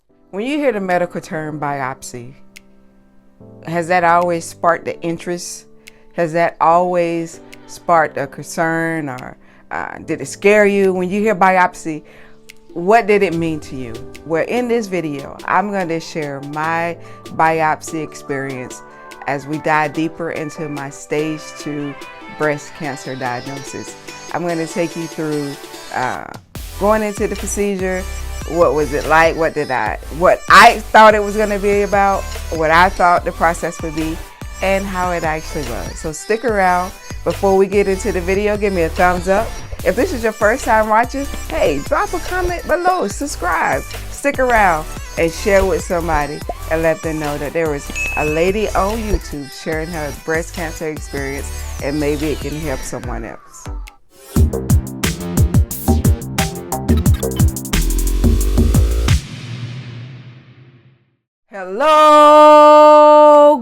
When you hear the medical term biopsy, has that always sparked the interest? Has that always sparked a concern, or did it scare you? When you hear biopsy, what did it mean to you? Well, in this video, I'm going to share my biopsy experience as we dive deeper into my stage 2 breast cancer diagnosis. I'm going to take you through going into the procedure. What was it like? What I thought it was going to be about, what I thought the process would be, and how it actually was. So stick around. Before we get into the video, give me a thumbs up. If this is your first time watching, hey, drop a comment below, subscribe, stick around, and share with somebody and let them know that there is a lady on YouTube sharing her breast cancer experience, and maybe it can help someone else. Hello,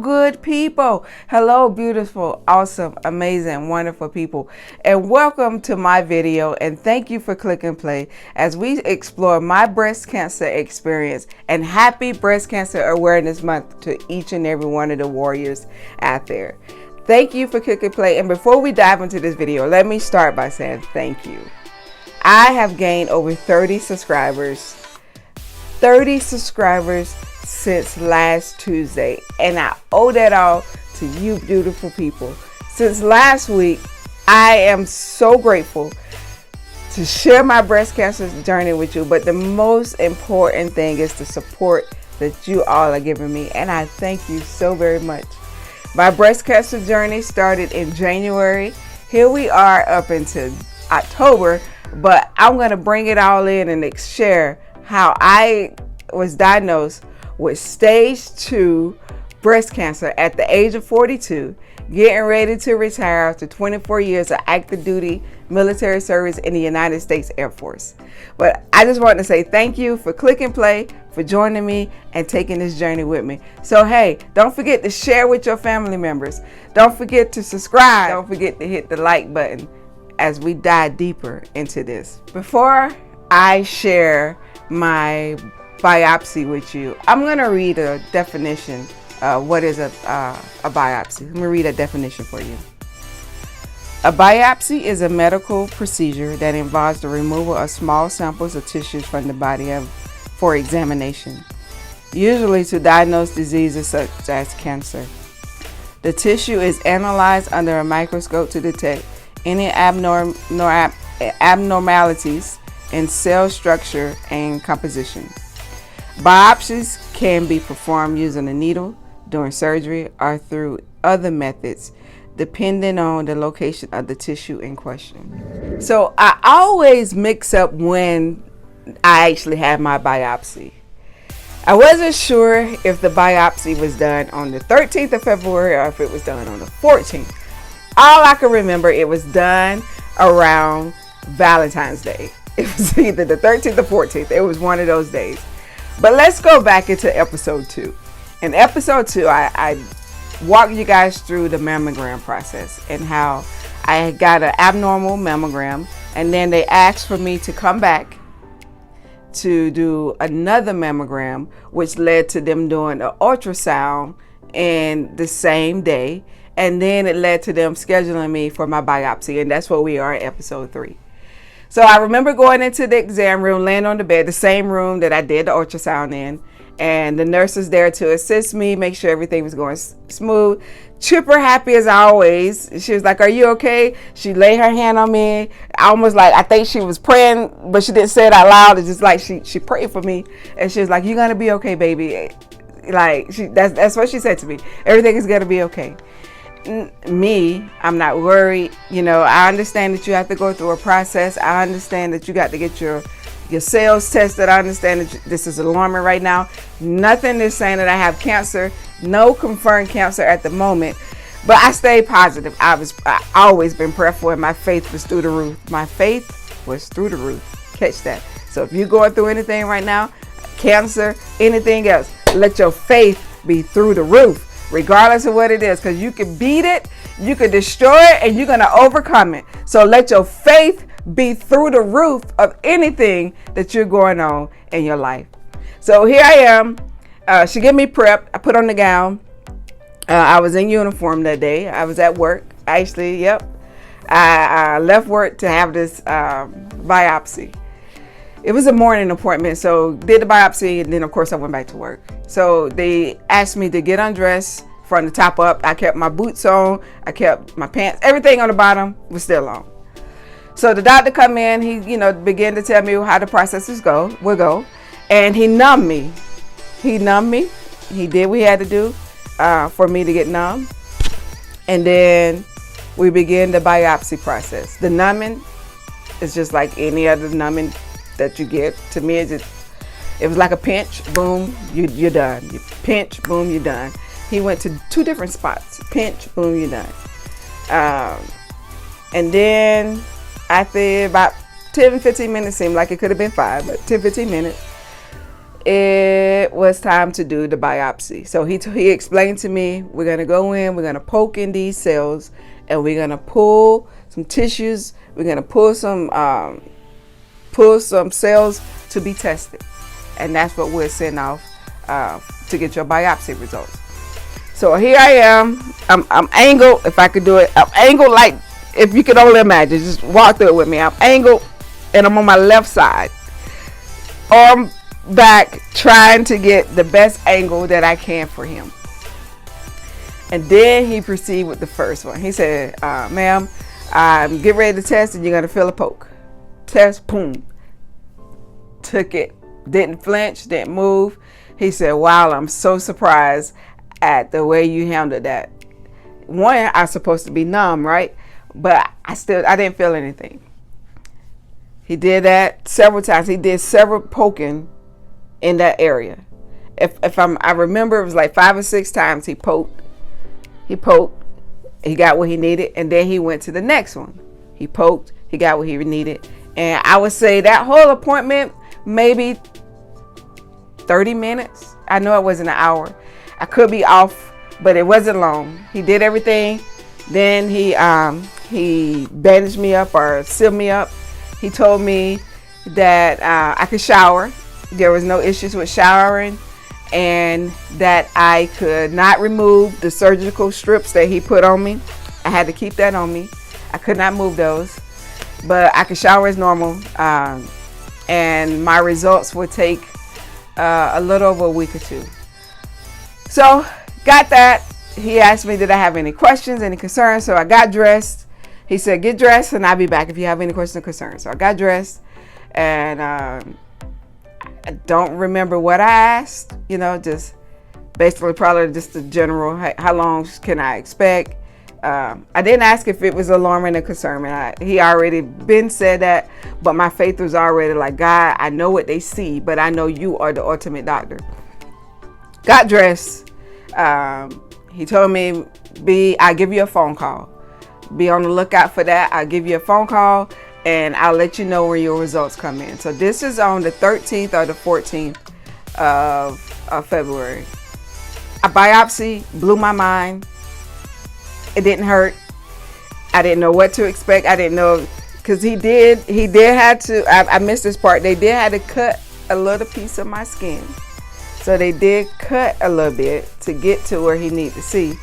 good people. Hello, beautiful, awesome, amazing, wonderful people. And welcome to my video. And thank you for clicking play as we explore my breast cancer experience. And happy Breast Cancer Awareness Month to each and every one of the warriors out there. Thank you for clicking play. And before we dive into this video, let me start by saying thank you. I have gained over 30 subscribers. 30 subscribers since last Tuesday, and I owe that all to you beautiful people. Since last week, I am so grateful to share my breast cancer journey with you, but the most important thing is the support that you all are giving me, and I thank you so very much. My breast cancer journey started in January. Here we are up into October, but I'm going to bring it all in and share how I was diagnosed with stage 2 breast cancer at the age of 42, getting ready to retire after 24 years of active duty military service in the United States Air Force. But I just want to say thank you for clicking play, for joining me and taking this journey with me. So hey, don't forget to share with your family members. Don't forget to subscribe. Don't forget to hit the like button as we dive deeper into this. Before I share my biopsy with you, I'm going to read a definition of what is a biopsy. Let me read a definition for you. A biopsy is a medical procedure that involves the removal of small samples of tissues from the body for examination, usually to diagnose diseases such as cancer. The tissue is analyzed under a microscope to detect any abnormalities in cell structure and composition. Biopsies can be performed using a needle, during surgery, or through other methods, depending on the location of the tissue in question. So I always mix up when I actually had my biopsy. I wasn't sure if the biopsy was done on the 13th of February or if it was done on the 14th. All I can remember, it was done around Valentine's Day. It was either the 13th or 14th. It was one of those days. But let's go back into episode 2. In episode 2, I walked you guys through the mammogram process and how I got an abnormal mammogram, and then they asked for me to come back to do another mammogram, which led to them doing an ultrasound in the same day, and then it led to them scheduling me for my biopsy, and that's where we are at episode 3. So I remember going into the exam room, laying on the bed, the same room that I did the ultrasound in, and the nurse was there to assist me, make sure everything was going smooth. Chipper happy as always. She was like, "Are you okay?" She laid her hand on me, almost like I think she was praying, but she didn't say it out loud. It's just like she prayed for me, and she was like, "You're gonna be okay, baby." Like that's what she said to me. Everything is gonna be okay. Me, I'm not worried. You know, I understand that you have to go through a process. I understand that you got to get your cells tested. I understand that this is alarming right now. Nothing is saying that I have cancer. No confirmed cancer at the moment. But I stayed positive. I always been prayerful, and my faith was through the roof. My faith was through the roof. Catch that. So if you're going through anything right now, cancer, anything else, let your faith be through the roof. Regardless of what it is, because you can beat it, you can destroy it, and you're going to overcome it. So let your faith be through the roof of anything that you're going on in your life. So here I am. She gave me prep. I put on the gown. I was in uniform that day. I was at work. Actually, yep. I left work to have this biopsy. It was a morning appointment, so did the biopsy, and then of course I went back to work. So they asked me to get undressed from the top up. I kept my boots on. I kept my pants. Everything on the bottom was still on. So the doctor come in. He, began to tell me how the processes will go, and he numbed me. He numbed me. He did what he had to do for me to get numb, and then we began the biopsy process. The numbing is just like any other numbing that you get. To me, it was like a pinch, boom, you're done. You pinch, boom, you're done. He went to 2 different spots. Pinch, boom, you're done. And then after about 10, 15 minutes, seemed like it could have been 5, but 10, 15 minutes, it was time to do the biopsy. So he explained to me, we're going to go in, we're going to poke in these cells, and we're going to pull some tissues. We're going to pull some cells to be tested. And that's what we'll send off to get your biopsy results. So here I am. I'm angled, if I could do it. I'm angled like, if you could only imagine, just walk through it with me. I'm angled, and I'm on my left side. Arm back, trying to get the best angle that I can for him. And then he proceeded with the first one. He said, ma'am, get ready to test, and you're going to feel a poke. Test, boom. Took it. Didn't flinch, didn't move. He said, wow, I'm so surprised at the way you handled that. One, I'm supposed to be numb, right? But I didn't feel anything. He did that several times. He did several poking in that area. I remember it was like 5 or 6 times he poked. He got what he needed, and then he went to the next one. He poked, he got what he needed. And I would say that whole appointment, maybe 30 minutes. I know it wasn't an hour. I could be off, but it wasn't long. He did everything. Then he bandaged me up or sealed me up. He told me that I could shower. There was no issues with showering, and that I could not remove the surgical strips that he put on me. I had to keep that on me. I could not move those, but I could shower as normal. And my results would take a little over a week or 2. So got that. He asked me, did I have any questions, any concerns? So I got dressed. He said, get dressed and I'll be back if you have any questions or concerns. So I got dressed, and I don't remember what I asked, just basically probably just the general, how long can I expect? I didn't ask if it was alarming or concerning. He already been said that, but my faith was already like, God, I know what they see, but I know you are the ultimate doctor. Got dressed. He told me, I'll give you a phone call. Be on the lookout for that. I'll give you a phone call, and I'll let you know when your results come in. So this is on the 13th or the 14th of February. A biopsy blew my mind. It didn't hurt. I didn't know what to expect. I didn't know, because he did have to, I missed this part. They did have to cut a little piece of my skin. So they did cut a little bit to get to where he needed to see.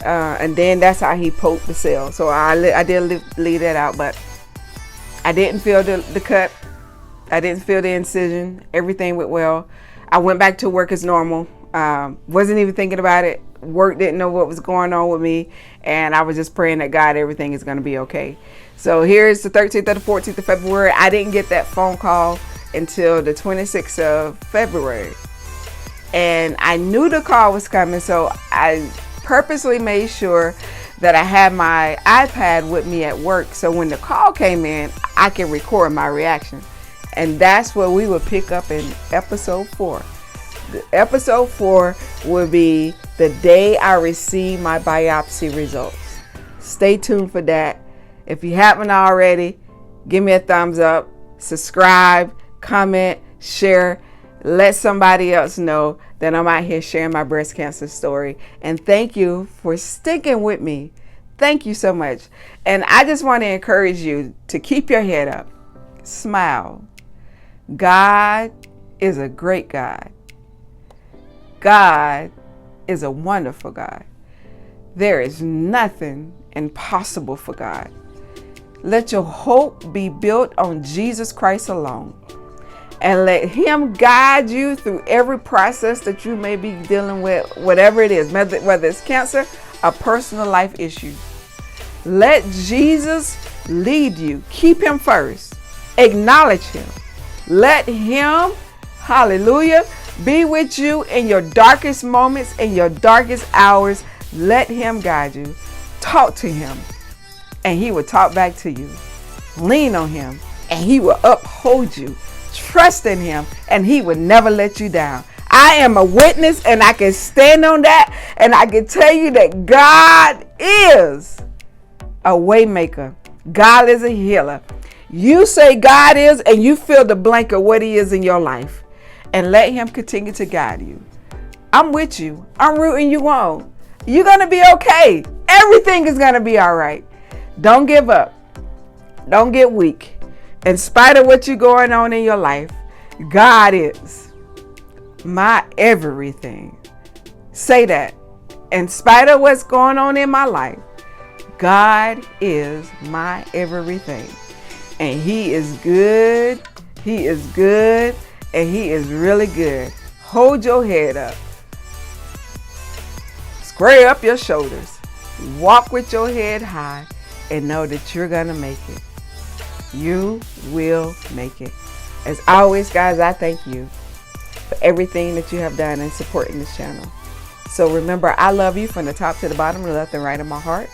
And then that's how he poked the cell. So I did leave that out, but I didn't feel the cut. I didn't feel the incision. Everything went well. I went back to work as normal. Wasn't even thinking about it. Work didn't know what was going on with me. And I was just praying that God, everything is going to be okay. So here's the 13th or the 14th of February. I didn't get that phone call until the 26th of February. And I knew the call was coming, so I purposely made sure that I had my iPad with me at work, so when the call came in, I can record my reaction. And that's what we will pick up in episode 4. Episode 4 will be the day I receive my biopsy results. Stay tuned for that. If you haven't already, give me a thumbs up, subscribe, comment, share. Let somebody else know that I'm out here sharing my breast cancer story. And thank you for sticking with me. Thank you so much. And I just want to encourage you to keep your head up. Smile. God is a great God. God is a wonderful God. There is nothing impossible for God. Let your hope be built on Jesus Christ alone. And let him guide you through every process that you may be dealing with, whatever it is, whether it's cancer, a personal life issue. Let Jesus lead you. Keep him first. Acknowledge him. Let him, hallelujah, be with you in your darkest moments, in your darkest hours. Let him guide you. Talk to him, and he will talk back to you. Lean on him, and he will uphold you. Trust in him, and he will never let you down. I am a witness, and I can stand on that, and I can tell you that God is a way maker. God is a healer. You say God is, and you fill the blank of what he is in your life, and let him continue to guide you. I'm with you. I'm rooting you on. You're going to be okay. Everything is going to be all right. Don't give up. Don't get weak. In spite of what you're going on in your life, God is my everything. Say that. In spite of what's going on in my life, God is my everything. And he is good. He is good. And he is really good. Hold your head up. Square up your shoulders. Walk with your head high and know that you're going to make it. You will make it. As always, guys, I thank you for everything that you have done in supporting this channel. So remember, I love you from the top to the bottom, the left and right of my heart.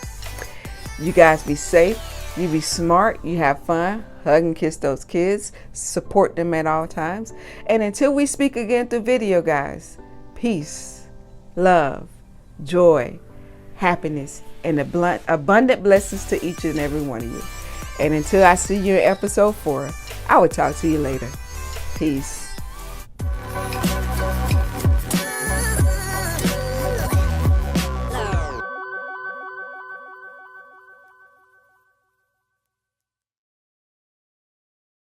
You guys be safe. You be smart. You have fun. Hug and kiss those kids. Support them at all times. And until we speak again through video, guys, peace, love, joy, happiness, and abundant blessings to each and every one of you. And until I see you in episode 4, I will talk to you later. Peace.